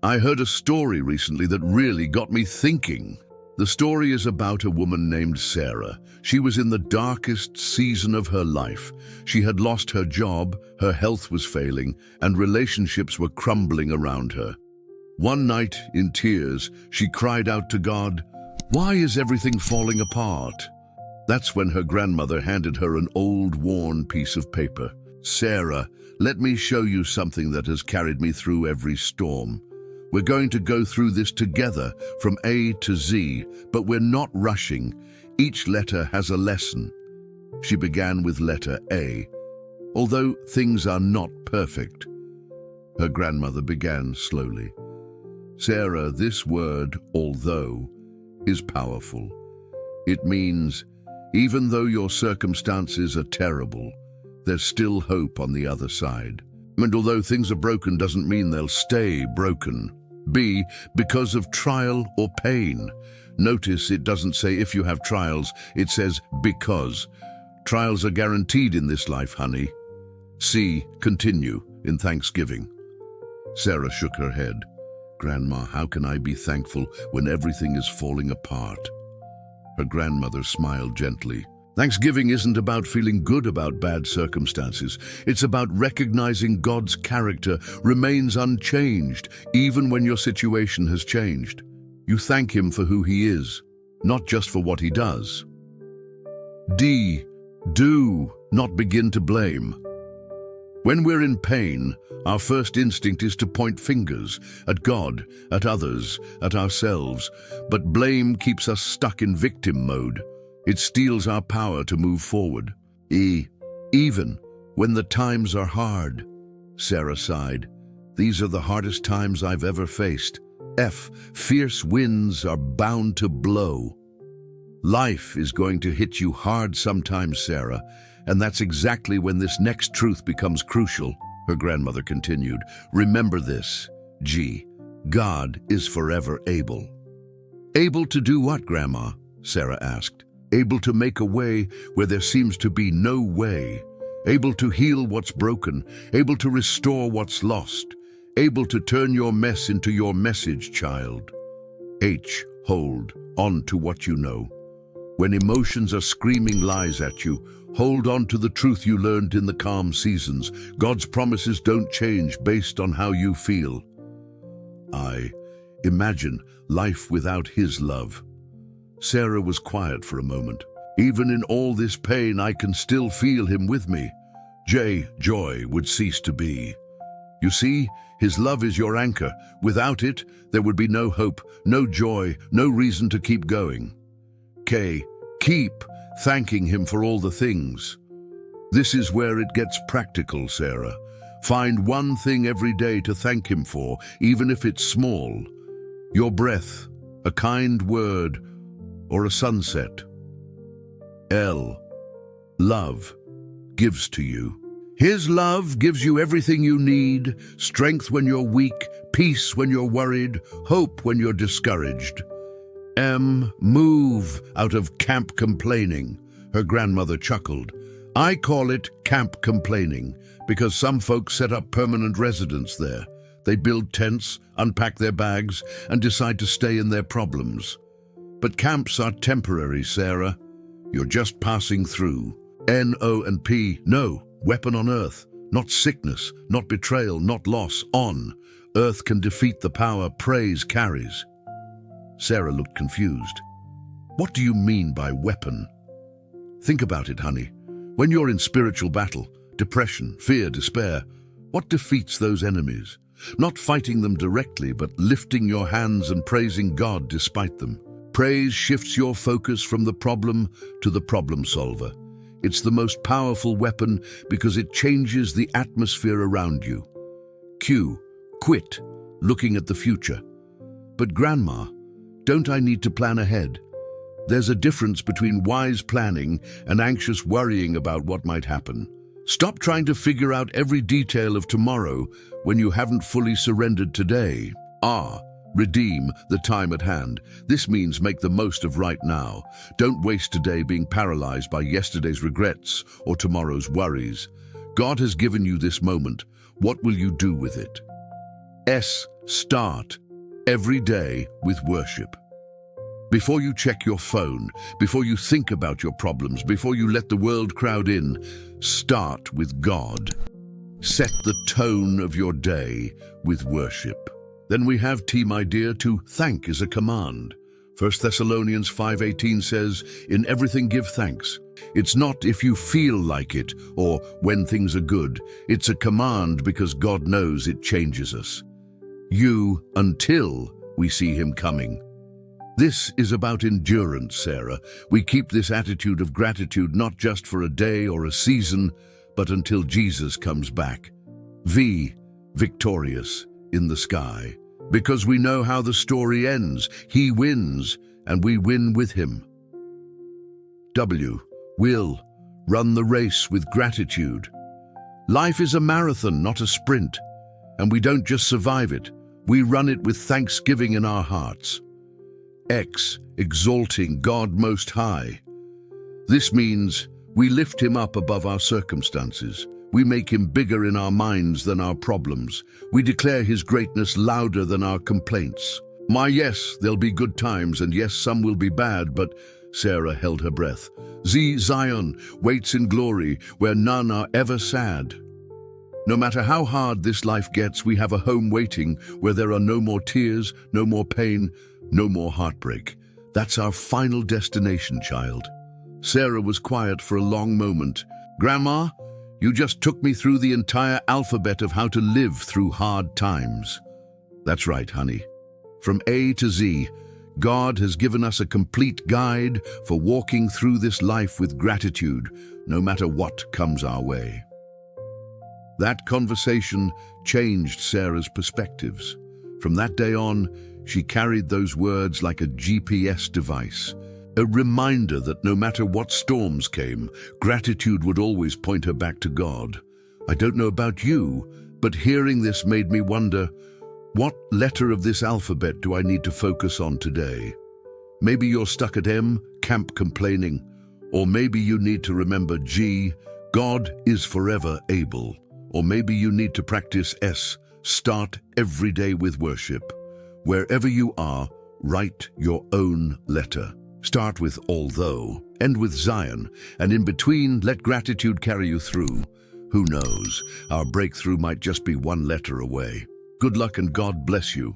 I heard a story recently that really got me thinking. The story is about a woman named Sarah. She was in the darkest season of her life. She had lost her job, her health was failing, and relationships were crumbling around her. One night, in tears, she cried out to God, "Why is everything falling apart?" That's when her grandmother handed her an old, worn piece of paper. "Sarah, let me show you something that has carried me through every storm. We're going to go through this together from A to Z, but we're not rushing. Each letter has a lesson." She began with letter A. "Although things are not perfect," her grandmother began slowly. "Sarah, this word, although, is powerful. It means, even though your circumstances are terrible, there's still hope on the other side. And although things are broken doesn't mean they'll stay broken. B, because of trial or pain." Notice it doesn't say if you have trials, it says because. Trials are guaranteed in this life, honey. C, continue in thanksgiving. Sarah shook her head. "Grandma, how can I be thankful when everything is falling apart?" Her grandmother smiled gently. "Thanksgiving isn't about feeling good about bad circumstances. It's about recognizing God's character remains unchanged, even when your situation has changed. You thank Him for who He is, not just for what He does." D, do not begin to blame. When we're in pain, our first instinct is to point fingers at God, at others, at ourselves. But blame keeps us stuck in victim mode. It steals our power to move forward. E, even when the times are hard. Sarah sighed. "These are the hardest times I've ever faced." F, fierce winds are bound to blow. Life is going to hit you hard sometimes, Sarah, and that's exactly when this next truth becomes crucial, her grandmother continued. "Remember this, G, God is forever able." "Able to do what, Grandma?" Sarah asked. "Able to make a way where there seems to be no way. Able to heal what's broken. Able to restore what's lost. Able to turn your mess into your message, child." H, hold on to what you know. When emotions are screaming lies at you, hold on to the truth you learned in the calm seasons. God's promises don't change based on how you feel. I, imagine life without His love. Sarah was quiet for a moment. "Even in all this pain, I can still feel Him with me." J, joy would cease to be. You see, His love is your anchor. Without it, there would be no hope, no joy, no reason to keep going. K, keep thanking Him for all the things. This is where it gets practical, Sarah. Find one thing every day to thank Him for, even if it's small. Your breath, a kind word, or a sunset. L, love gives to you. His love gives you everything you need, strength when you're weak, peace when you're worried, hope when you're discouraged. M, move out of camp complaining. Her grandmother chuckled. I call it camp complaining because some folks set up permanent residence there. They build tents, unpack their bags, and decide to stay in their problems. But camps are temporary, Sarah. You're just passing through. N, O, and P, no, weapon on earth. Not sickness, not betrayal, not loss, on. Earth can defeat the power praise carries. Sarah looked confused. What do you mean by weapon? Think about it, honey. When you're in spiritual battle, depression, fear, despair, what defeats those enemies? Not fighting them directly, but lifting your hands and praising God despite them. Praise shifts your focus from the problem to the problem solver. It's the most powerful weapon because it changes the atmosphere around you. Q, quit looking at the future. But Grandma, don't I need to plan ahead? There's a difference between wise planning and anxious worrying about what might happen. Stop trying to figure out every detail of tomorrow when you haven't fully surrendered today. R, redeem the time at hand. This means make the most of right now. Don't waste today being paralyzed by yesterday's regrets or tomorrow's worries. God has given you this moment. What will you do with it? S, Start every day with worship. Before you check your phone, before you think about your problems, before you let the world crowd in, start with God. Set the tone of your day with worship. Then we have, T, my dear, to thank is a command. 1 Thessalonians 5:18 says, "In everything give thanks." It's not if you feel like it or when things are good. It's a command because God knows it changes us. Until we see him coming. This is about endurance, Sarah. We keep this attitude of gratitude not just for a day or a season, but until Jesus comes back. Victorious in the sky. Because we know how the story ends. He wins, and we win with him. Will run the race with gratitude. Life is a marathon, not a sprint. And we don't just survive it. We run it with thanksgiving in our hearts. Exalting God Most High. This means we lift him up above our circumstances. We make him bigger in our minds than our problems. We declare his greatness louder than our complaints. Yes, there'll be good times, and yes, some will be bad, but Sarah held her breath. Zion waits in glory, where none are ever sad. No matter how hard this life gets, we have a home waiting where there are no more tears, no more pain, no more heartbreak. That's our final destination, child. Sarah was quiet for a long moment. Grandma, you just took me through the entire alphabet of how to live through hard times. That's right, honey. From A to Z, God has given us a complete guide for walking through this life with gratitude, no matter what comes our way. That conversation changed Sarah's perspectives. From that day on, she carried those words like a GPS device, a reminder that no matter what storms came, gratitude would always point her back to God. I don't know about you, but hearing this made me wonder, what letter of this alphabet do I need to focus on today? Maybe you're stuck at M, camp complaining, or maybe you need to remember G, God is forever able. Or maybe you need to practice S, start every day with worship. Wherever you are, write your own letter. Start with although, end with Zion, and in between, let gratitude carry you through. Who knows, our breakthrough might just be one letter away. Good luck and God bless you.